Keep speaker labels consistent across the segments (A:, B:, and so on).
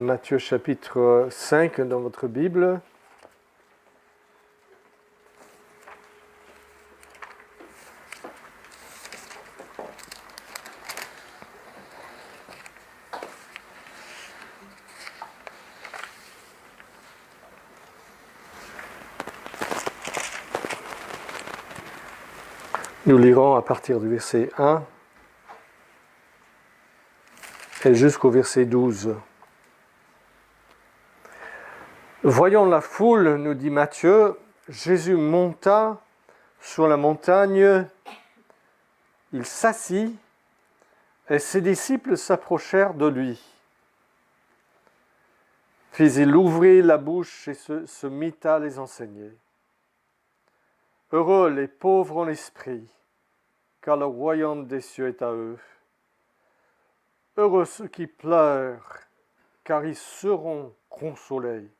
A: Matthieu chapitre 5 dans votre Bible. Nous lirons à partir du verset 1 et jusqu'au verset 12. Voyant la foule, nous dit Matthieu, Jésus monta sur la montagne, il s'assit et ses disciples s'approchèrent de lui. Puis il ouvrit la bouche et se mit à les enseigner. Heureux les pauvres en esprit, car le royaume des cieux est à eux. Heureux ceux qui pleurent, car ils seront consolés.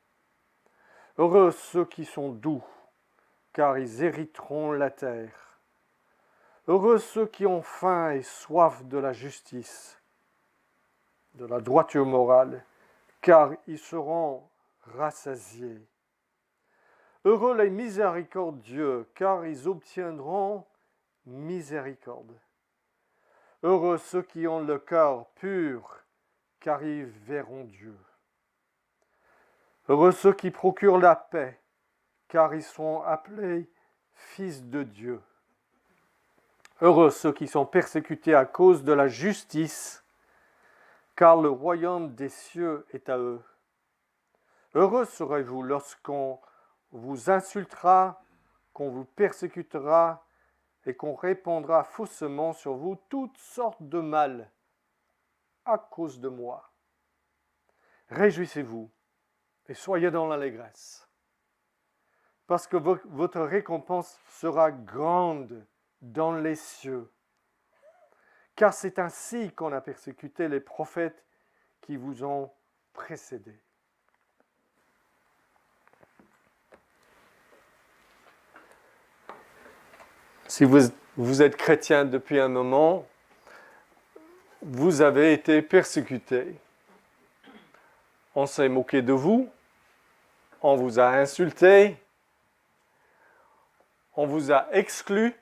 A: Heureux ceux qui sont doux, car ils hériteront la terre. Heureux ceux qui ont faim et soif de la justice, de la droiture morale, car ils seront rassasiés. Heureux les miséricordieux, car ils obtiendront miséricorde. Heureux ceux qui ont le cœur pur, car ils verront Dieu. Heureux ceux qui procurent la paix, car ils sont appelés fils de Dieu. Heureux ceux qui sont persécutés à cause de la justice, car le royaume des cieux est à eux. Heureux serez-vous lorsqu'on vous insultera, qu'on vous persécutera et qu'on répandra faussement sur vous toutes sortes de mal à cause de moi. Réjouissez-vous et soyez dans l'allégresse, parce que votre récompense sera grande dans les cieux. Car c'est ainsi qu'on a persécuté les prophètes qui vous ont précédés. Si vous êtes chrétien depuis un moment, vous avez été persécuté. On s'est moqué de vous, on vous a insulté, on vous a exclu,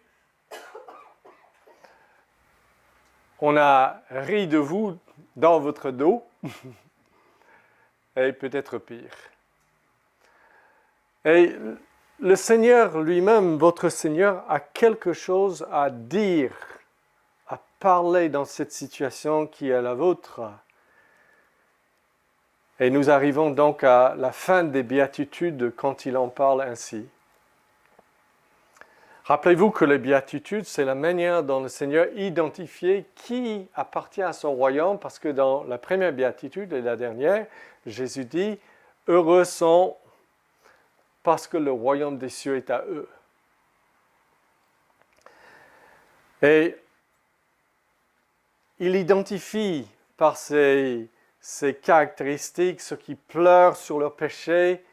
A: on a ri de vous dans votre dos, et peut-être pire. Et le Seigneur lui-même, votre Seigneur, a quelque chose à dire, à parler dans cette situation qui est la vôtre. Et nous arrivons donc à la fin des béatitudes quand il en parle ainsi. Rappelez-vous que les béatitudes, c'est la manière dont le Seigneur identifie qui appartient à son royaume, parce que dans la première béatitude et la dernière, Jésus dit « Heureux sont parce que le royaume des cieux est à eux. » Et il identifie par ses caractéristiques ceux qui pleurent sur leurs péchés,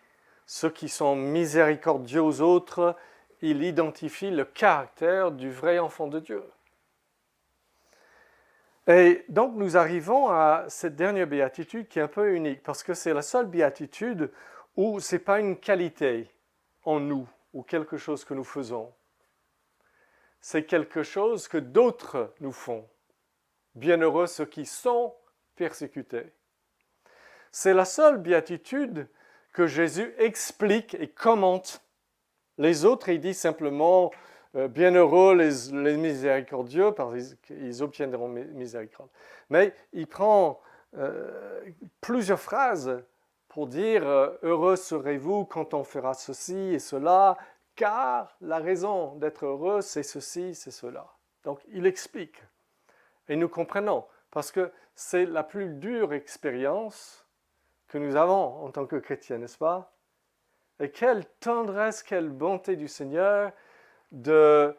A: ceux qui sont miséricordieux aux autres. Il identifie le caractère du vrai enfant de Dieu. Et donc nous arrivons à cette dernière béatitude qui est un peu unique, parce que c'est la seule béatitude où ce n'est pas une qualité en nous, ou quelque chose que nous faisons. C'est quelque chose que d'autres nous font. Bienheureux ceux qui sont persécutés. C'est la seule béatitude que Jésus explique et commente. Les autres, il dit simplement bienheureux les miséricordieux, parce qu'ils obtiendront miséricorde. Mais il prend plusieurs phrases pour dire heureux serez-vous quand on fera ceci et cela, car la raison d'être heureux, c'est ceci, c'est cela. Donc il explique. Et nous comprenons, parce que c'est la plus dure expérience que nous avons en tant que chrétiens, n'est-ce pas? Et quelle tendresse, quelle bonté du Seigneur de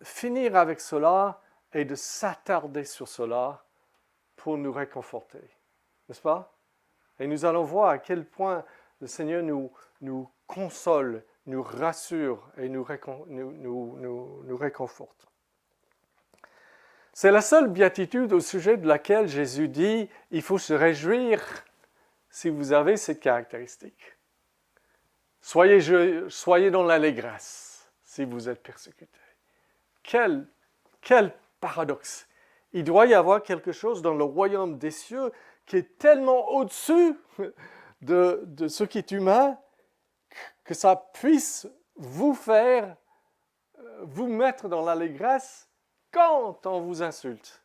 A: finir avec cela et de s'attarder sur cela pour nous réconforter. N'est-ce pas? Et nous allons voir à quel point le Seigneur nous console, nous rassure et nous réconforte. C'est la seule béatitude au sujet de laquelle Jésus dit « il faut se réjouir si vous avez cette caractéristique. Soyez dans l'allégresse si vous êtes persécuté. » Quel paradoxe! Il doit y avoir quelque chose dans le royaume des cieux qui est tellement au-dessus de ce qui est humain que ça puisse vous faire, vous mettre dans l'allégresse quand on vous insulte.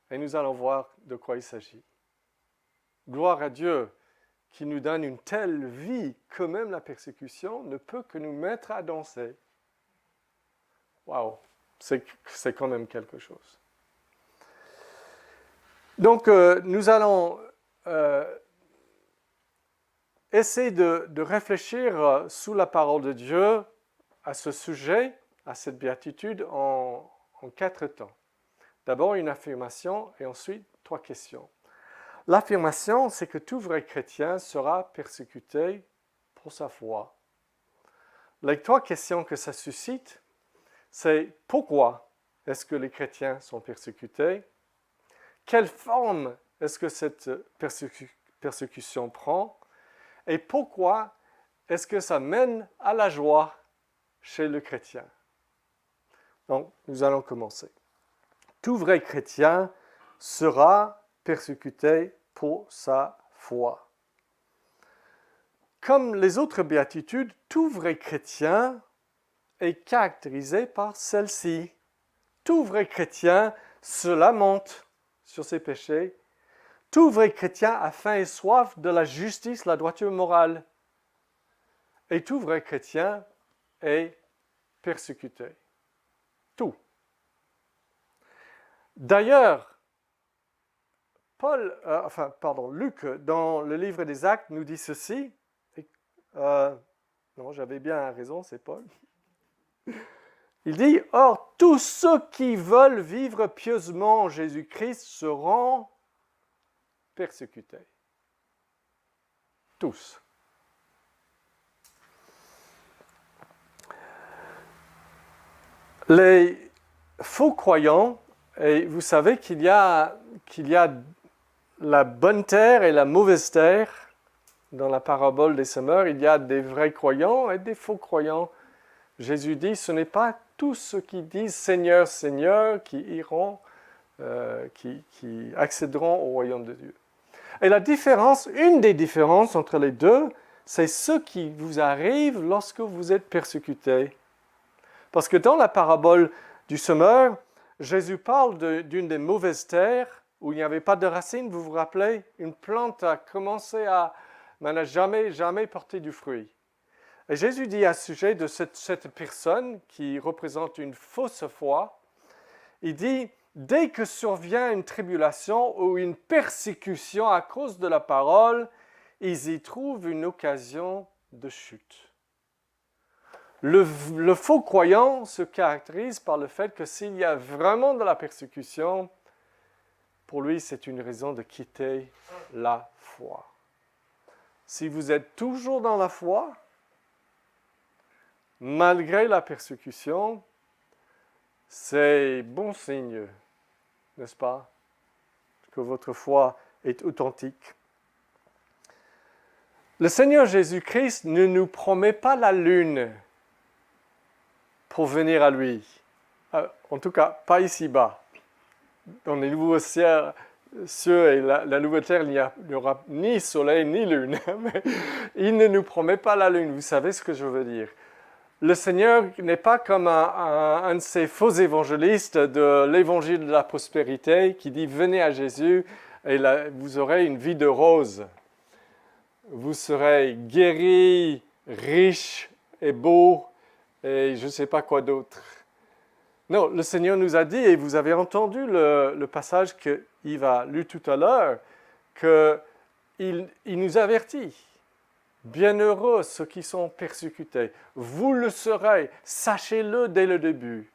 A: Et nous allons voir de quoi il s'agit. Gloire à Dieu qui nous donne une telle vie que même la persécution ne peut que nous mettre à danser. Waouh, c'est quand même quelque chose. Donc, nous allons essayer de réfléchir sous la parole de Dieu à ce sujet, à cette béatitude, en 4 temps. D'abord, une affirmation et ensuite 3 questions. L'affirmation, c'est que tout vrai chrétien sera persécuté pour sa foi. Les 3 questions que ça suscite, c'est pourquoi est-ce que les chrétiens sont persécutés? Quelle forme est-ce que cette persécution prend? Et pourquoi est-ce que ça mène à la joie chez le chrétien? Donc, nous allons commencer. Tout vrai chrétien sera persécuté pour sa foi. Comme les autres béatitudes, tout vrai chrétien est caractérisé par celle-ci. Tout vrai chrétien se lamente sur ses péchés. Tout vrai chrétien a faim et soif de la justice, la droiture morale. Et tout vrai chrétien est persécuté. Tout. D'ailleurs, Luc, dans le livre des Actes, nous dit ceci. Non, j'avais bien raison, c'est Paul. Il dit, « Or, tous ceux qui veulent vivre pieusement en Jésus-Christ seront persécutés. » Tous. Les faux croyants, et vous savez qu'il y a la bonne terre et la mauvaise terre. Dans la parabole des semeurs, il y a des vrais croyants et des faux croyants. Jésus dit, ce n'est pas tous ceux qui disent Seigneur, Seigneur, qui iront, qui accéderont au royaume de Dieu. Et la différence, une des différences entre les deux, c'est ce qui vous arrive lorsque vous êtes persécuté. Parce que dans la parabole du semeur, Jésus parle d'une des mauvaises terres où il n'y avait pas de racines, vous vous rappelez? Une plante a commencé mais n'a jamais porté du fruit. Et Jésus dit à ce sujet de cette personne qui représente une fausse foi, il dit, dès que survient une tribulation ou une persécution à cause de la parole, ils y trouvent une occasion de chute. Le faux croyant se caractérise par le fait que s'il y a vraiment de la persécution, pour lui, c'est une raison de quitter la foi. Si vous êtes toujours dans la foi, malgré la persécution, c'est bon signe, n'est-ce pas, que votre foi est authentique. Le Seigneur Jésus-Christ ne nous promet pas la lune pour venir à lui. En tout cas, pas ici-bas. Dans les nouveaux cieux et la nouvelle terre, il n'y aura ni soleil ni lune. Mais il ne nous promet pas la lune. Vous savez ce que je veux dire. Le Seigneur n'est pas comme un de ces faux évangélistes de l'évangile de la prospérité qui dit « Venez à Jésus et vous aurez une vie de rose. Vous serez guéris, riches et beaux et je ne sais pas quoi d'autre. » Non, le Seigneur nous a dit, et vous avez entendu le passage que Yves a lu tout à l'heure, qu'il nous avertit. Bienheureux ceux qui sont persécutés. Vous le serez, sachez-le dès le début.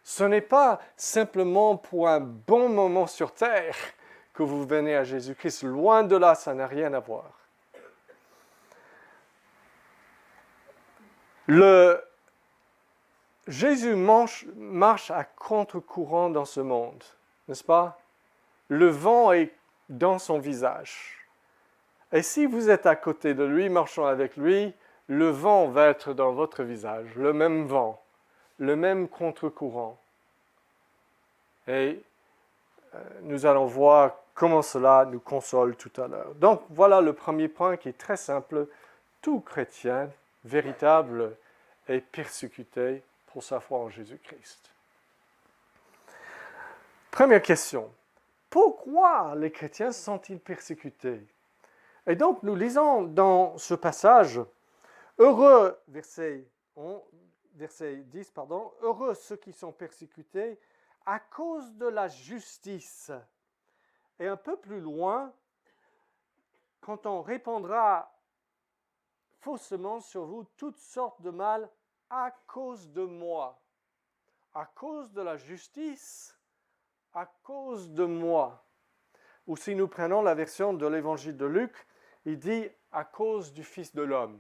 A: Ce n'est pas simplement pour un bon moment sur terre que vous venez à Jésus-Christ. Loin de là, ça n'a rien à voir. Jésus marche à contre-courant dans ce monde, n'est-ce pas? Le vent est dans son visage. Et si vous êtes à côté de lui, marchant avec lui, le vent va être dans votre visage, le même vent, le même contre-courant. Et nous allons voir comment cela nous console tout à l'heure. Donc voilà le premier point qui est très simple. Tout chrétien véritable est persécuté pour sa foi en Jésus-Christ. Première question. Pourquoi les chrétiens sont-ils persécutés? Et donc nous lisons dans ce passage, heureux, verset 10, heureux ceux qui sont persécutés à cause de la justice. Et un peu plus loin, quand on répandra faussement sur vous toutes sortes de mal à cause de moi, à cause de la justice, à cause de moi. Ou si nous prenons la version de l'évangile de Luc, il dit à cause du Fils de l'homme.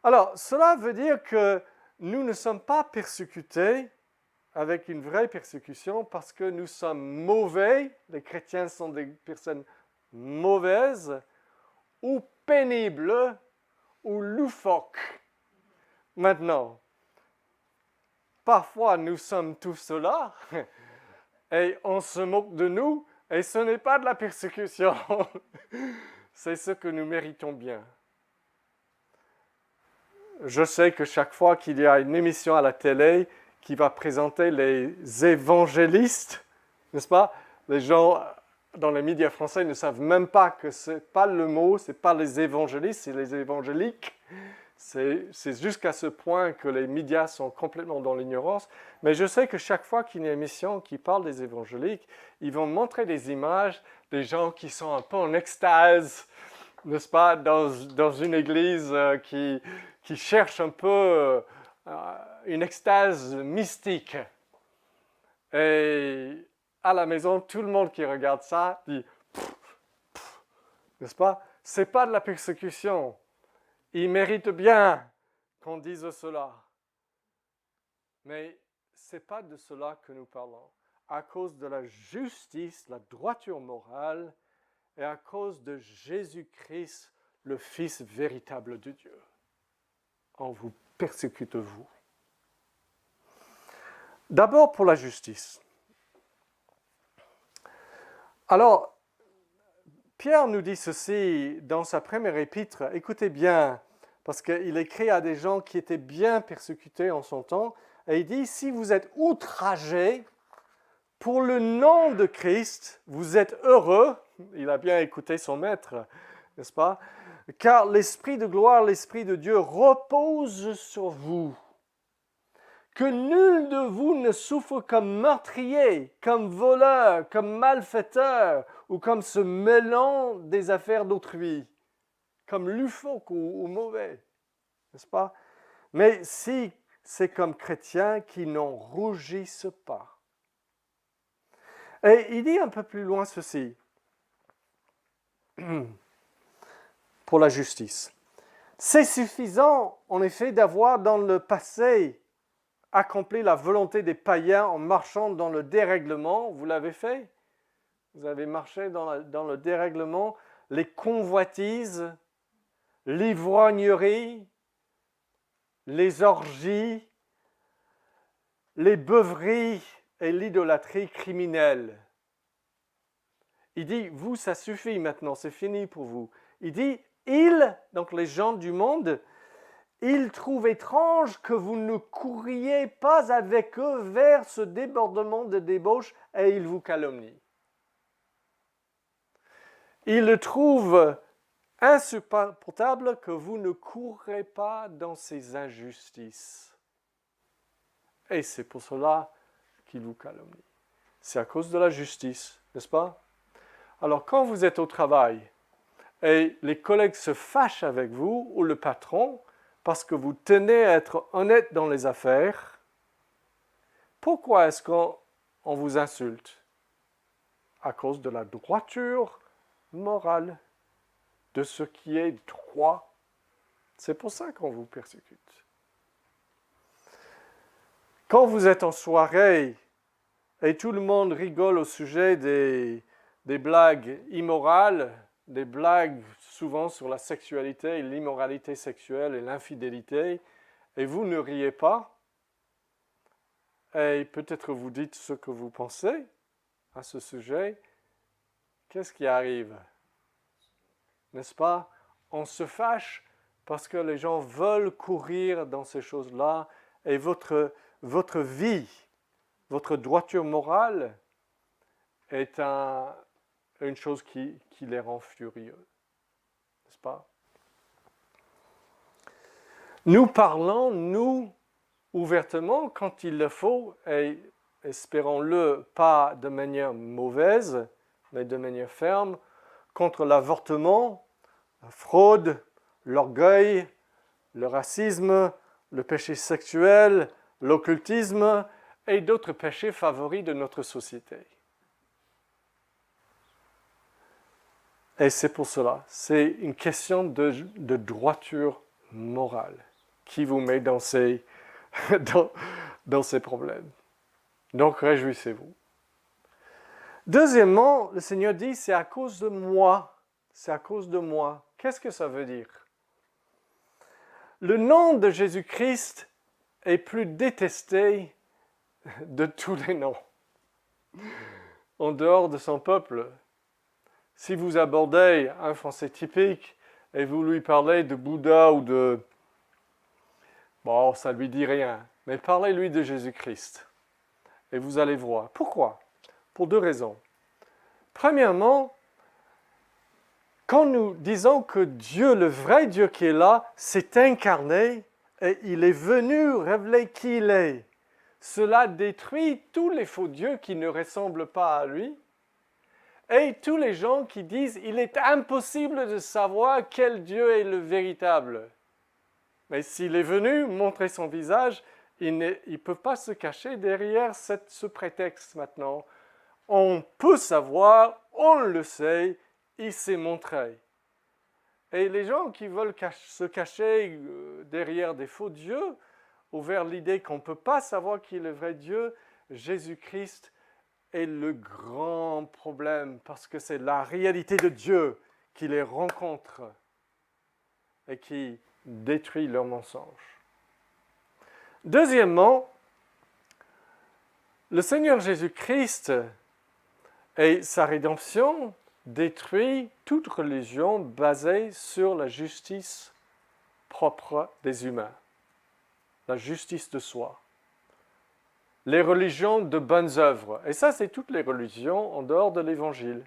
A: Alors, cela veut dire que nous ne sommes pas persécutés avec une vraie persécution parce que nous sommes mauvais, les chrétiens sont des personnes mauvaises ou pénibles ou loufoques. Maintenant, parfois nous sommes tous cela et on se moque de nous et ce n'est pas de la persécution, c'est ce que nous méritons bien. Je sais que chaque fois qu'il y a une émission à la télé qui va présenter les évangélistes, n'est-ce pas? Les gens dans les médias français ne savent même pas que ce n'est pas le mot, ce n'est pas les évangélistes, c'est les évangéliques. C'est jusqu'à ce point que les médias sont complètement dans l'ignorance. Mais je sais que chaque fois qu'il y a une émission qui parle des évangéliques, ils vont montrer des images des gens qui sont un peu en extase, n'est-ce pas, dans une église qui cherche un peu une extase mystique. Et à la maison, tout le monde qui regarde ça dit n'est-ce pas? C'est pas de la persécution. Il mérite bien qu'on dise cela. Mais ce n'est pas de cela que nous parlons. À cause de la justice, la droiture morale, et à cause de Jésus-Christ, le Fils véritable de Dieu. On vous persécute, vous. D'abord pour la justice. Alors, Pierre nous dit ceci dans sa première épître, écoutez bien, parce qu'il écrit à des gens qui étaient bien persécutés en son temps, et il dit, si vous êtes outragés pour le nom de Christ, vous êtes heureux, il a bien écouté son maître, n'est-ce pas? Car l'Esprit de gloire, l'Esprit de Dieu repose sur vous. Que nul de vous ne souffre comme meurtrier, comme voleur, comme malfaiteur, ou comme se mêlant des affaires d'autrui, comme loufoque ou mauvais, n'est-ce pas? Mais si c'est comme chrétiens qui n'en rougissent pas. Et il dit un peu plus loin ceci, pour la justice. C'est suffisant, en effet, d'avoir dans le passé accompli la volonté des païens en marchant dans le dérèglement. Vous l'avez fait? Vous avez marché dans le dérèglement, les convoitises, l'ivrognerie, les orgies, les beuveries et l'idolâtrie criminelle. Il dit, vous, ça suffit maintenant, c'est fini pour vous. Il dit, ils, donc les gens du monde, ils trouvent étrange que vous ne couriez pas avec eux vers ce débordement de débauche et ils vous calomnient. Ils le trouvent insupportable que vous ne courrez pas dans ces injustices. Et c'est pour cela qu'ils vous calomnient. C'est à cause de la justice, n'est-ce pas? Alors quand vous êtes au travail et les collègues se fâchent avec vous ou le patron parce que vous tenez à être honnête dans les affaires, pourquoi est-ce qu'on vous insulte? À cause de la droiture morale, de ce qui est droit. C'est pour ça qu'on vous persécute. Quand vous êtes en soirée et tout le monde rigole au sujet des blagues immorales, des blagues souvent sur la sexualité et l'immoralité sexuelle et l'infidélité, et vous ne riez pas, et peut-être vous dites ce que vous pensez à ce sujet, qu'est-ce qui arrive? N'est-ce pas? On se fâche parce que les gens veulent courir dans ces choses-là et votre vie, votre droiture morale est une chose qui les rend furieux. N'est-ce pas? Nous parlons, nous, ouvertement, quand il le faut, et espérons-le, pas de manière mauvaise, mais de manière ferme, contre l'avortement, la fraude, l'orgueil, le racisme, le péché sexuel, l'occultisme et d'autres péchés favoris de notre société. Et c'est pour cela, c'est une question de droiture morale qui vous met dans ces problèmes. Donc réjouissez-vous. Deuxièmement, le Seigneur dit, c'est à cause de moi. C'est à cause de moi. Qu'est-ce que ça veut dire? Le nom de Jésus-Christ est plus détesté de tous les noms. En dehors de son peuple, si vous abordez un Français typique et vous lui parlez de Bouddha ou de... Bon, ça ne lui dit rien, mais parlez-lui de Jésus-Christ. Et vous allez voir. Pourquoi? Pour deux raisons. Premièrement, quand nous disons que Dieu, le vrai Dieu qui est là, s'est incarné et il est venu révéler qui il est, cela détruit tous les faux dieux qui ne ressemblent pas à lui et tous les gens qui disent il est impossible de savoir quel Dieu est le véritable. Mais s'il est venu montrer son visage, il ne peut pas se cacher derrière ce prétexte maintenant. On peut savoir, on le sait, il s'est montré. Et les gens qui veulent se cacher derrière des faux dieux, ou vers l'idée qu'on ne peut pas savoir qui est le vrai Dieu, Jésus-Christ est le grand problème, parce que c'est la réalité de Dieu qui les rencontre et qui détruit leurs mensonges. Deuxièmement, le Seigneur Jésus-Christ et sa rédemption détruit toute religion basée sur la justice propre des humains, la justice de soi. Les religions de bonnes œuvres, et ça c'est toutes les religions en dehors de l'Évangile.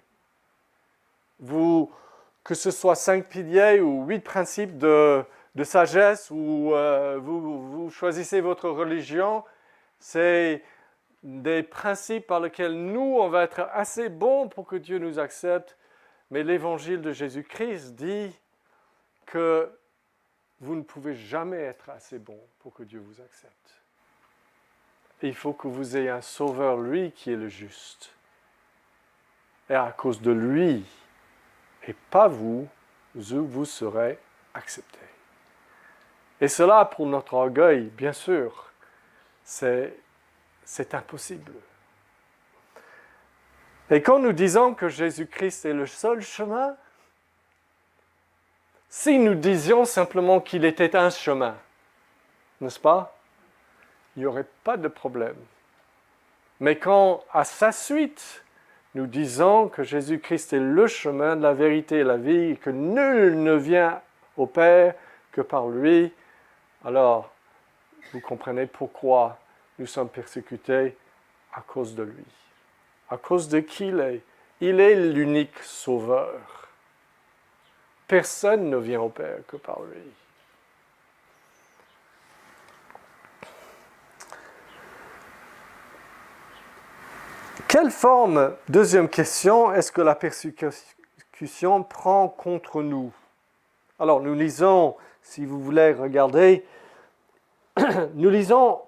A: Que ce soit 5 piliers ou 8 principes de sagesse, ou vous choisissez votre religion, c'est des principes par lesquels nous, on va être assez bons pour que Dieu nous accepte. Mais l'évangile de Jésus-Christ dit que vous ne pouvez jamais être assez bon pour que Dieu vous accepte. Il faut que vous ayez un sauveur, lui, qui est le juste. Et à cause de lui, et pas vous, vous serez acceptés. Et cela, pour notre orgueil, bien sûr, c'est impossible. Et quand nous disons que Jésus-Christ est le seul chemin, si nous disions simplement qu'il était un chemin, n'est-ce pas? Il n'y aurait pas de problème. Mais quand, à sa suite, nous disons que Jésus-Christ est le chemin, la vérité et la vie, et que nul ne vient au Père que par lui, alors vous comprenez pourquoi nous sommes persécutés à cause de lui. À cause de qui il est. Il est l'unique sauveur. Personne ne vient au Père que par lui. Quelle forme, deuxième question, est-ce que la persécution prend contre nous? Alors, nous lisons, si vous voulez regarder, nous lisons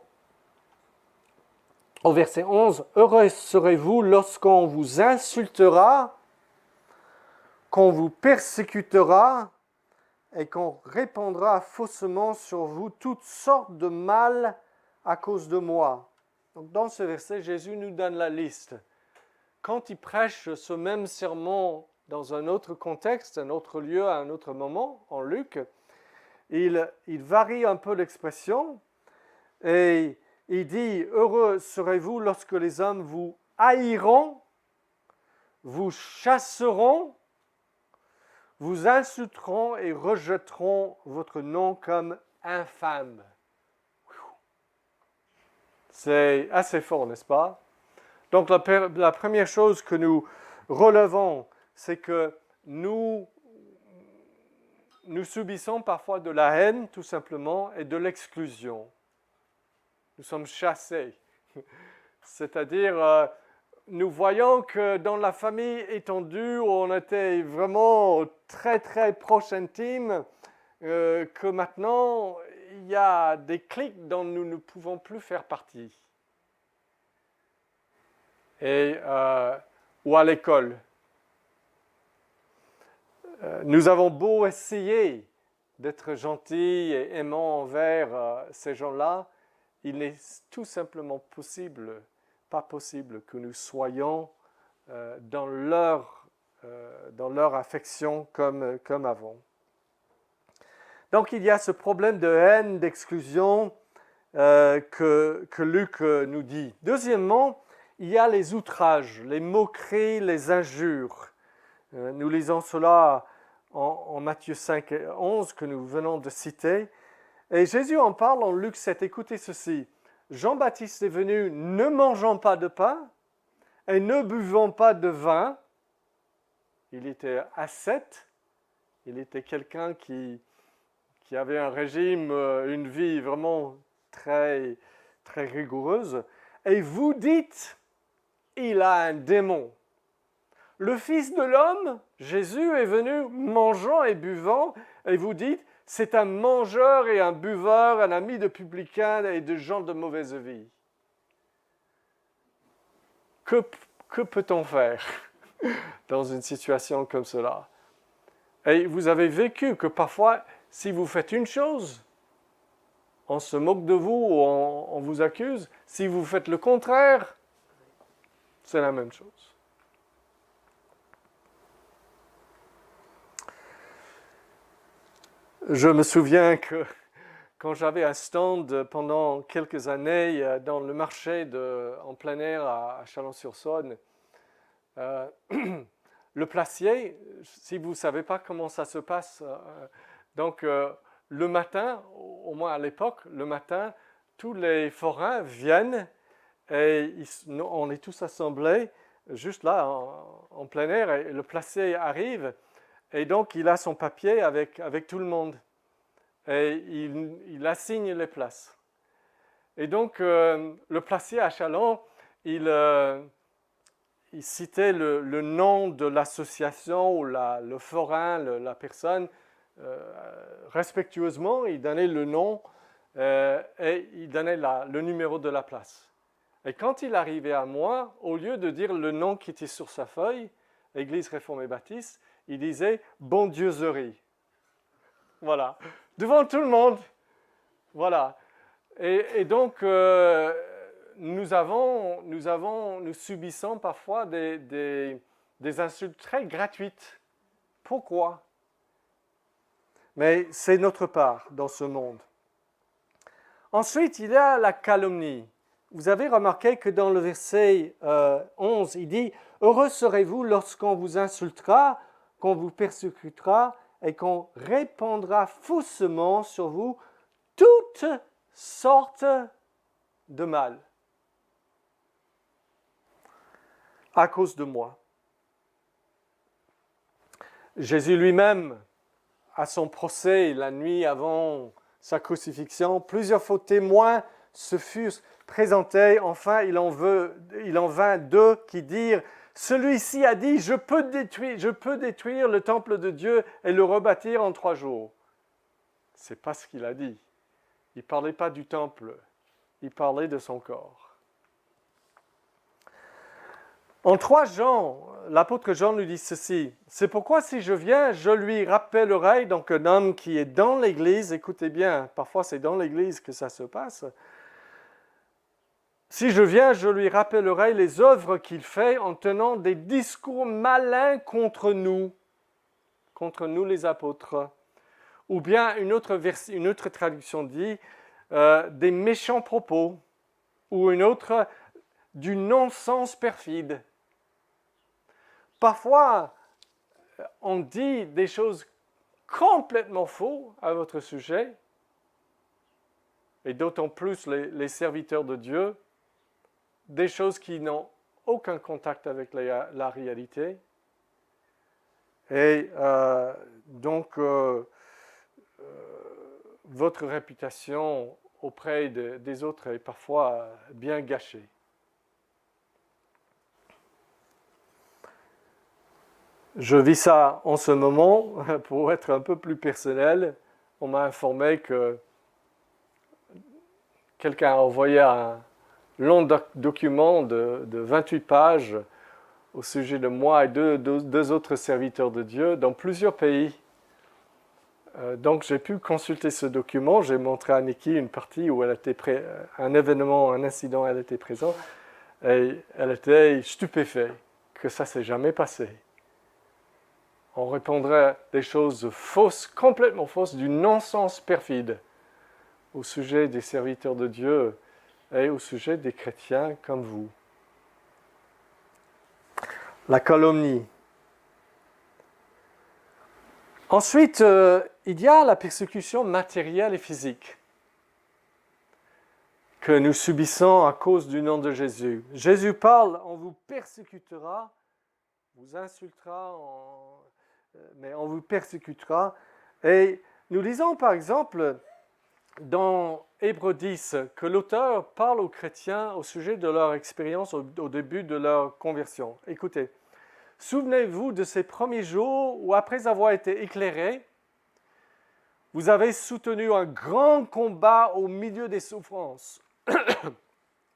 A: au verset 11, « Heureux serez-vous lorsqu'on vous insultera, qu'on vous persécutera et qu'on répandra faussement sur vous toutes sortes de mal à cause de moi. Donc, dans ce verset, Jésus nous donne la liste. Quand il prêche ce même sermon dans un autre contexte, un autre lieu, à un autre moment, en Luc, il varie un peu l'expression et il dit « Heureux serez-vous lorsque les hommes vous haïront, vous chasseront, vous insulteront et rejetteront votre nom comme infâme. » C'est assez fort, n'est-ce pas? Donc la première chose que nous relevons, c'est que nous subissons parfois de la haine, tout simplement, et de l'exclusion. Nous sommes chassés. C'est-à-dire, nous voyons que dans la famille étendue, où on était vraiment très très proche intime, que maintenant, il y a des clics dont nous ne pouvons plus faire partie. Ou à l'école. Nous avons beau essayer d'être gentils et aimants envers ces gens-là, il n'est tout simplement pas possible que nous soyons dans leur affection comme avant. Donc il y a ce problème de haine, d'exclusion que Luc nous dit. Deuxièmement, il y a les outrages, les moqueries, les injures. Nous lisons cela en Matthieu 5 et 11 que nous venons de citer. Et Jésus en parle en Luc 7. Écoutez ceci. Jean-Baptiste est venu ne mangeant pas de pain et ne buvant pas de vin. Il était ascète. Il était quelqu'un qui avait un régime, une vie vraiment très, très rigoureuse. Et vous dites, il a un démon. Le Fils de l'homme, Jésus, est venu mangeant et buvant, et vous dites, c'est un mangeur et un buveur, un ami de publicains et de gens de mauvaise vie. Que peut-on faire dans une situation comme cela? Et vous avez vécu que parfois, si vous faites une chose, on se moque de vous ou on vous accuse. Si vous faites le contraire, c'est la même chose. Je me souviens que quand j'avais un stand pendant quelques années dans le marché en plein air à Chalon-sur-Saône, le placier, si vous ne savez pas comment ça se passe, donc le matin, au moins à l'époque, le matin, tous les forains viennent et on est tous assemblés juste là en plein air et le placier arrive. Et donc, il a son papier avec tout le monde. Et il assigne les places. Et donc, le placier à Chalon, il citait le nom de l'association ou le forain, la personne, respectueusement, il donnait le nom et il donnait le numéro de la place. Et quand il arrivait à moi, au lieu de dire le nom qui était sur sa feuille, Église réformée baptiste, il disait « Bondieuserie ». Voilà, devant tout le monde. Voilà. Et donc, nous subissons parfois des insultes très gratuites. Pourquoi? Mais c'est notre part dans ce monde. Ensuite, il y a la calomnie. Vous avez remarqué que dans le verset 11, il dit « Heureux serez-vous lorsqu'on vous insultera, qu'on vous persécutera et qu'on répandra faussement sur vous toutes sortes de mal à cause de moi. » Jésus lui-même, à son procès la nuit avant sa crucifixion, plusieurs faux témoins se furent présentés. Enfin, il en vint deux qui dirent « Celui-ci a dit, je peux détruire le temple de Dieu et le rebâtir en 3 jours. » Ce n'est pas ce qu'il a dit. Il ne parlait pas du temple, il parlait de son corps. En 3 Jean, l'apôtre Jean nous dit ceci. « C'est pourquoi si je viens, je lui rappellerai, donc un homme qui est dans l'Église, écoutez bien, parfois c'est dans l'Église que ça se passe, Si je viens, je lui rappellerai les œuvres qu'il fait en tenant des discours malins contre nous les apôtres. Ou bien une autre traduction dit des méchants propos, ou une autre du non-sens perfide. Parfois, on dit des choses complètement fausses à votre sujet, et d'autant plus les serviteurs de Dieu, des choses qui n'ont aucun contact avec la réalité. Et donc, votre réputation auprès des autres est parfois bien gâchée. Je vis ça en ce moment, pour être un peu plus personnel. On m'a informé que quelqu'un a envoyé un long document de 28 pages au sujet de moi et deux autres serviteurs de Dieu dans plusieurs pays. Donc j'ai pu consulter ce document, j'ai montré à Nikki une partie où elle était un événement, un incident, elle était présente, et elle était stupéfaite que ça ne s'est jamais passé. On répondrait des choses fausses, complètement fausses, du non-sens perfide au sujet des serviteurs de Dieu et au sujet des chrétiens comme vous. La calomnie. Ensuite, il y a la persécution matérielle et physique que nous subissons à cause du nom de Jésus. Jésus parle, on vous persécutera, vous insultera, mais on vous persécutera. Et nous lisons par exemple dans Hébreux 10 que l'auteur parle aux chrétiens au sujet de leur expérience au début de leur conversion. Écoutez. Souvenez-vous de ces premiers jours où, après avoir été éclairés, vous avez soutenu un grand combat au milieu des souffrances.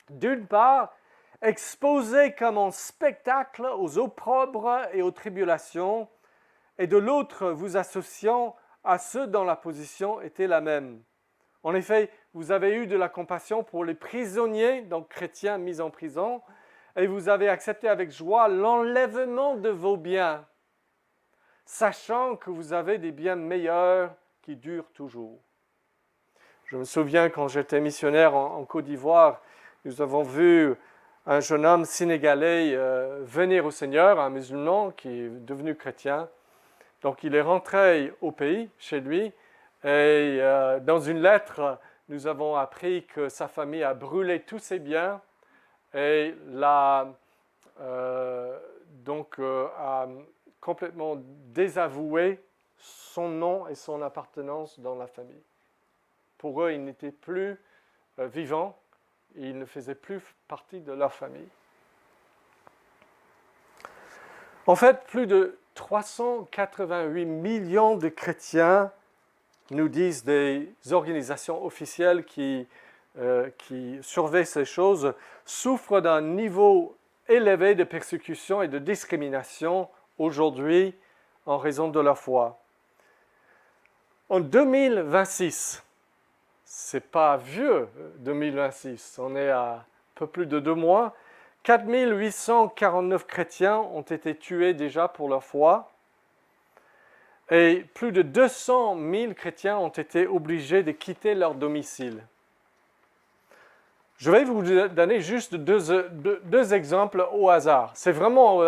A: D'une part, exposé comme un spectacle aux opprobres et aux tribulations, et de l'autre, vous associant à ceux dont la position était la même. En effet, vous avez eu de la compassion pour les prisonniers, donc chrétiens mis en prison, et vous avez accepté avec joie l'enlèvement de vos biens, sachant que vous avez des biens meilleurs qui durent toujours. Je me souviens quand j'étais missionnaire en Côte d'Ivoire, nous avons vu un jeune homme sénégalais venir au Seigneur, un musulman qui est devenu chrétien. Donc il est rentré au pays, chez lui, et dans une lettre, nous avons appris que sa famille a brûlé tous ses biens, et a complètement désavoué son nom et son appartenance dans la famille. Pour eux, il n'était plus vivant, et il ne faisait plus partie de leur famille. En fait, plus de 388 millions de chrétiens, nous disent des organisations officielles qui surveillent ces choses, souffrent d'un niveau élevé de persécution et de discrimination aujourd'hui en raison de leur foi. En 2026, c'est pas vieux 2026, on est à un peu plus de 2 mois, 4849 chrétiens ont été tués déjà pour leur foi et plus de 200 000 chrétiens ont été obligés de quitter leur domicile. Je vais vous donner juste deux exemples au hasard. C'est vraiment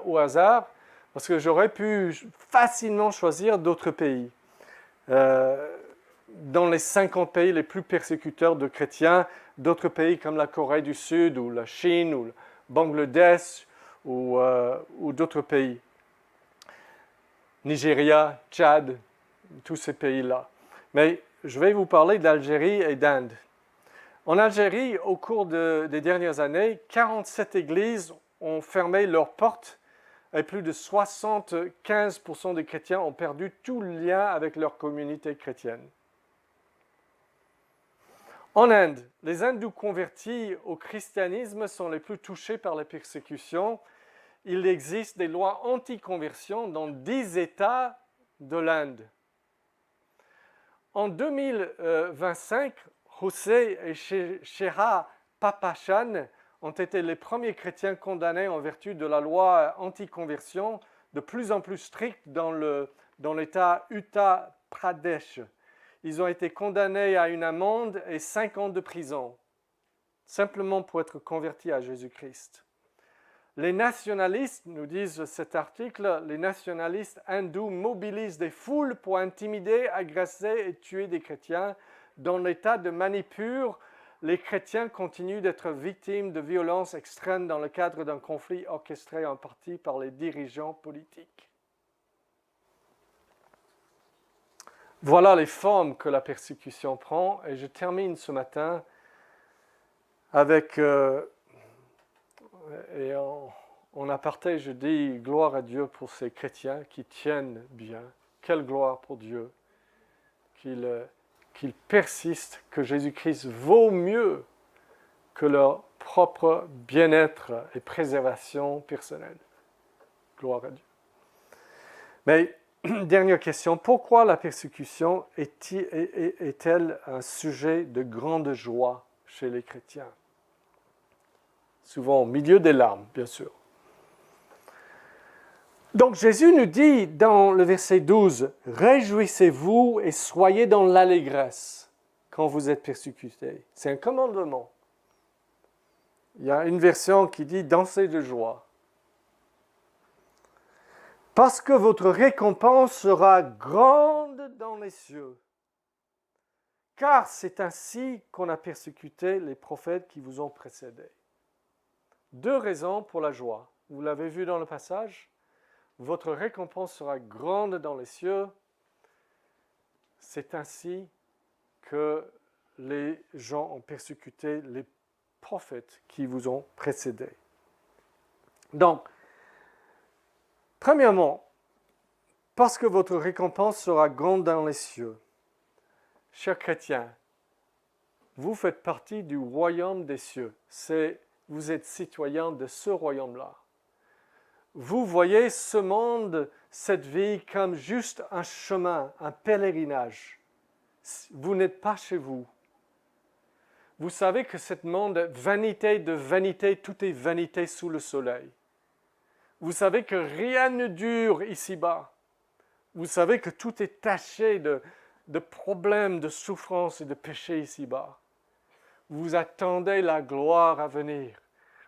A: au hasard parce que j'aurais pu facilement choisir d'autres pays. Dans les 50 pays les plus persécuteurs de chrétiens, d'autres pays comme la Corée du Sud ou la Chine ou le Bangladesh ou d'autres pays. Nigeria, Tchad, tous ces pays-là. Mais je vais vous parler d'Algérie et d'Inde. En Algérie, au cours des dernières années, 47 églises ont fermé leurs portes et plus de 75% des chrétiens ont perdu tout lien avec leur communauté chrétienne. En Inde, les hindous convertis au christianisme sont les plus touchés par la persécution. Il existe des lois anti-conversion dans 10 États de l'Inde. En 2025, José et Sheha Papashan ont été les premiers chrétiens condamnés en vertu de la loi anti-conversion de plus en plus stricte dans l'État Uttar Pradesh. Ils ont été condamnés à une amende et 5 ans de prison, simplement pour être convertis à Jésus-Christ. Les nationalistes, nous disent cet article, les nationalistes hindous mobilisent des foules pour intimider, agresser et tuer des chrétiens. Dans l'état de Manipur, les chrétiens continuent d'être victimes de violences extrêmes dans le cadre d'un conflit orchestré en partie par les dirigeants politiques. Voilà les formes que la persécution prend, et je termine ce matin avec, en aparté, je dis gloire à Dieu pour ces chrétiens qui tiennent bien. Quelle gloire pour Dieu qu'ils persistent, que Jésus-Christ vaut mieux que leur propre bien-être et préservation personnelle. Gloire à Dieu. Mais, dernière question, pourquoi la persécution est-elle un sujet de grande joie chez les chrétiens? Souvent au milieu des larmes, bien sûr. Donc Jésus nous dit dans le verset 12, « Réjouissez-vous et soyez dans l'allégresse quand vous êtes persécutés. » C'est un commandement. Il y a une version qui dit « Dansez de joie. » Parce que votre récompense sera grande dans les cieux. Car c'est ainsi qu'on a persécuté les prophètes qui vous ont précédés. 2 raisons pour la joie. Vous l'avez vu dans le passage. Votre récompense sera grande dans les cieux. C'est ainsi que les gens ont persécuté les prophètes qui vous ont précédés. Donc, premièrement, parce que votre récompense sera grande dans les cieux. Chers chrétiens, vous faites partie du royaume des cieux. Vous êtes citoyens de ce royaume-là. Vous voyez ce monde, cette vie, comme juste un chemin, un pèlerinage. Vous n'êtes pas chez vous. Vous savez que ce monde, vanité de vanité, tout est vanité sous le soleil. Vous savez que rien ne dure ici-bas. Vous savez que tout est taché de problèmes, de souffrances et de péchés ici-bas. Vous attendez la gloire à venir.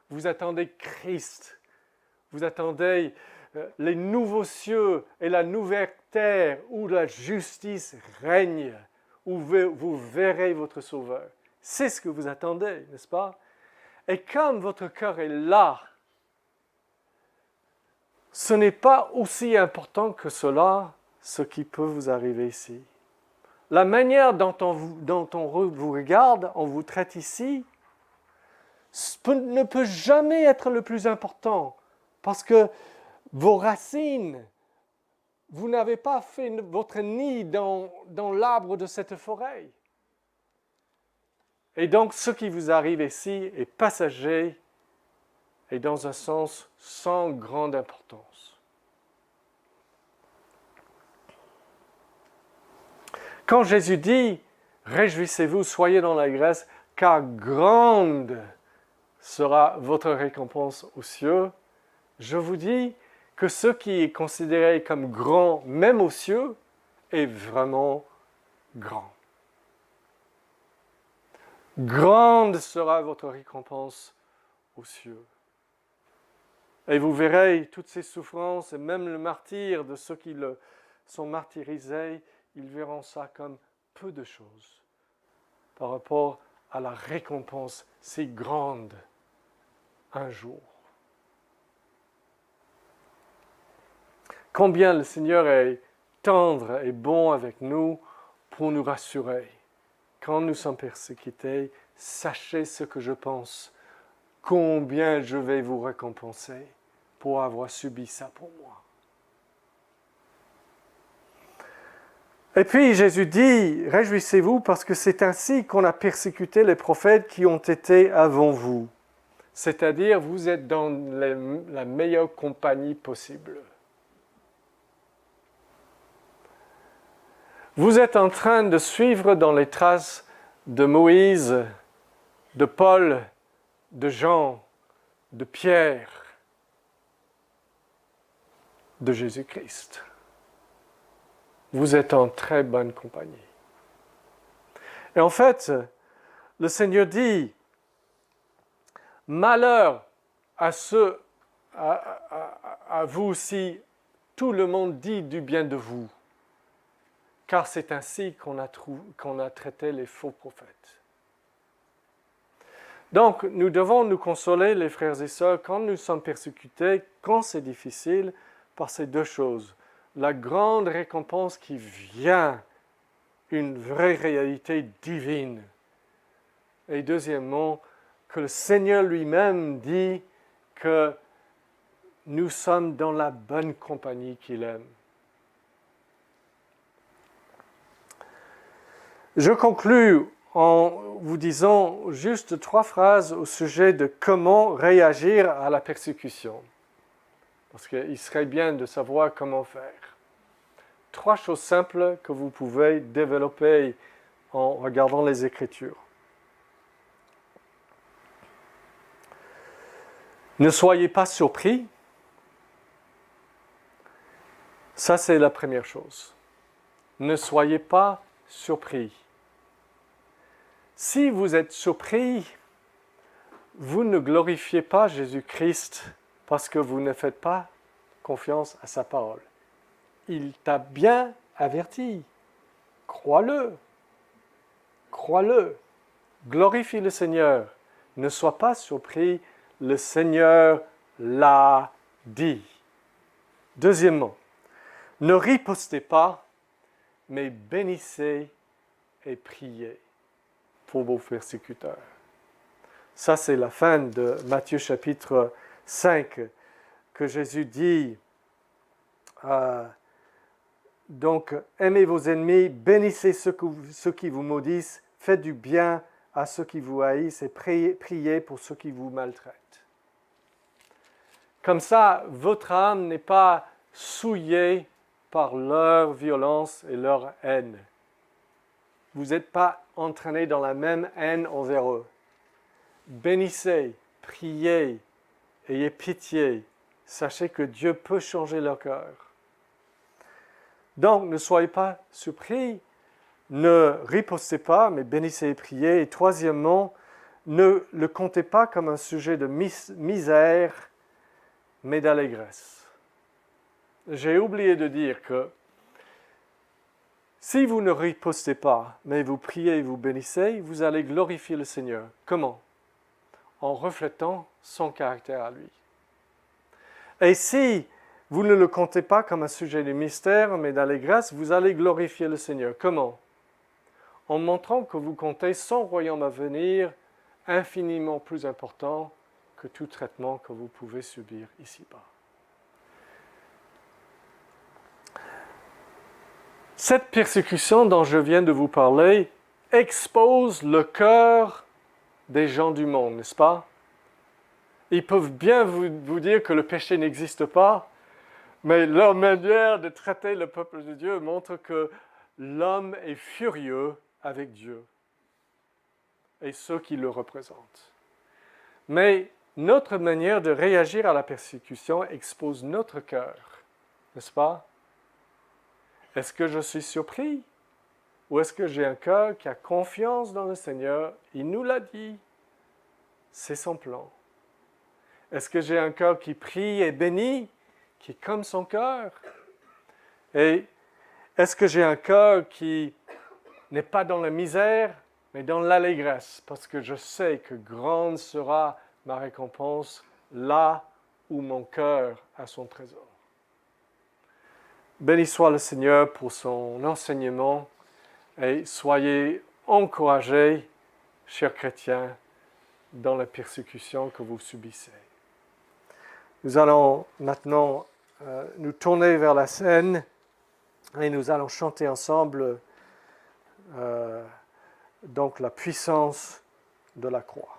A: Vous attendez Christ. Vous attendez les nouveaux cieux et la nouvelle terre où la justice règne, où vous verrez votre Sauveur. C'est ce que vous attendez, n'est-ce pas? Et comme votre cœur est là, ce n'est pas aussi important que cela, ce qui peut vous arriver ici. La manière dont on vous regarde, on vous traite ici, ne peut jamais être le plus important. Parce que vos racines, vous n'avez pas fait votre nid dans l'arbre de cette forêt. Et donc, ce qui vous arrive ici est passager et dans un sens sans grande importance. Quand Jésus dit « Réjouissez-vous, soyez dans la grâce, car grande sera votre récompense aux cieux », je vous dis que ce qui est considéré comme grand, même aux cieux, est vraiment grand. Grande sera votre récompense aux cieux. Et vous verrez toutes ces souffrances, et même le martyre de ceux qui sont martyrisés, ils verront ça comme peu de choses par rapport à la récompense si grande un jour. Combien le Seigneur est tendre et bon avec nous pour nous rassurer. Quand nous sommes persécutés, sachez ce que je pense, combien je vais vous récompenser pour avoir subi ça pour moi. Et puis Jésus dit, réjouissez-vous parce que c'est ainsi qu'on a persécuté les prophètes qui ont été avant vous. C'est-à-dire, vous êtes dans la meilleure compagnie possible. Vous êtes en train de suivre dans les traces de Moïse, de Paul de Jean, de Pierre, de Jésus-Christ. Vous êtes en très bonne compagnie. Et en fait, le Seigneur dit, malheur à vous si tout le monde dit du bien de vous, car c'est ainsi qu'on a traité les faux prophètes. Donc, nous devons nous consoler, les frères et sœurs, quand nous sommes persécutés, quand c'est difficile, par ces deux choses. La grande récompense qui vient, une vraie réalité divine. Et deuxièmement, que le Seigneur lui-même dit que nous sommes dans la bonne compagnie qu'il aime. Je conclus en vous disant juste 3 phrases au sujet de comment réagir à la persécution. Parce qu'il serait bien de savoir comment faire. 3 choses simples que vous pouvez développer en regardant les Écritures. Ne soyez pas surpris. Ça, c'est la première chose. Ne soyez pas surpris. Si vous êtes surpris, vous ne glorifiez pas Jésus-Christ parce que vous ne faites pas confiance à sa parole. Il t'a bien averti. Crois-le. Crois-le. Glorifie le Seigneur. Ne sois pas surpris. Le Seigneur l'a dit. Deuxièmement, ne ripostez pas, mais bénissez et priez pour vos persécuteurs. Ça, c'est la fin de Matthieu chapitre 5, que Jésus dit, donc, aimez vos ennemis, bénissez ceux qui vous maudissent, faites du bien à ceux qui vous haïssent et priez pour ceux qui vous maltraitent. Comme ça, votre âme n'est pas souillée par leur violence et leur haine. Vous n'êtes pas entraîné dans la même haine envers eux. Bénissez, priez, ayez pitié. Sachez que Dieu peut changer leur cœur. Donc, ne soyez pas surpris, ne ripostez pas, mais bénissez et priez. Et troisièmement, ne le comptez pas comme un sujet de misère, mais d'allégresse. J'ai oublié de dire que si vous ne ripostez pas, mais vous priez et vous bénissez, vous allez glorifier le Seigneur. Comment? En reflétant son caractère à lui. Et si vous ne le comptez pas comme un sujet de mystère, mais d'allégresse, vous allez glorifier le Seigneur. Comment? En montrant que vous comptez son royaume à venir infiniment plus important que tout traitement que vous pouvez subir ici-bas. Cette persécution dont je viens de vous parler expose le cœur des gens du monde, n'est-ce pas? Ils peuvent bien vous dire que le péché n'existe pas, mais leur manière de traiter le peuple de Dieu montre que l'homme est furieux avec Dieu et ceux qui le représentent. Mais notre manière de réagir à la persécution expose notre cœur, n'est-ce pas? Est-ce que je suis surpris? Ou est-ce que j'ai un cœur qui a confiance dans le Seigneur? Il nous l'a dit. C'est son plan. Est-ce que j'ai un cœur qui prie et bénit, qui est comme son cœur? Et est-ce que j'ai un cœur qui n'est pas dans la misère, mais dans l'allégresse? Parce que je sais que grande sera ma récompense là où mon cœur a son trésor. Béni soit le Seigneur pour son enseignement et soyez encouragés, chers chrétiens, dans la persécution que vous subissez. Nous allons maintenant nous tourner vers la scène et nous allons chanter ensemble donc la puissance de la croix.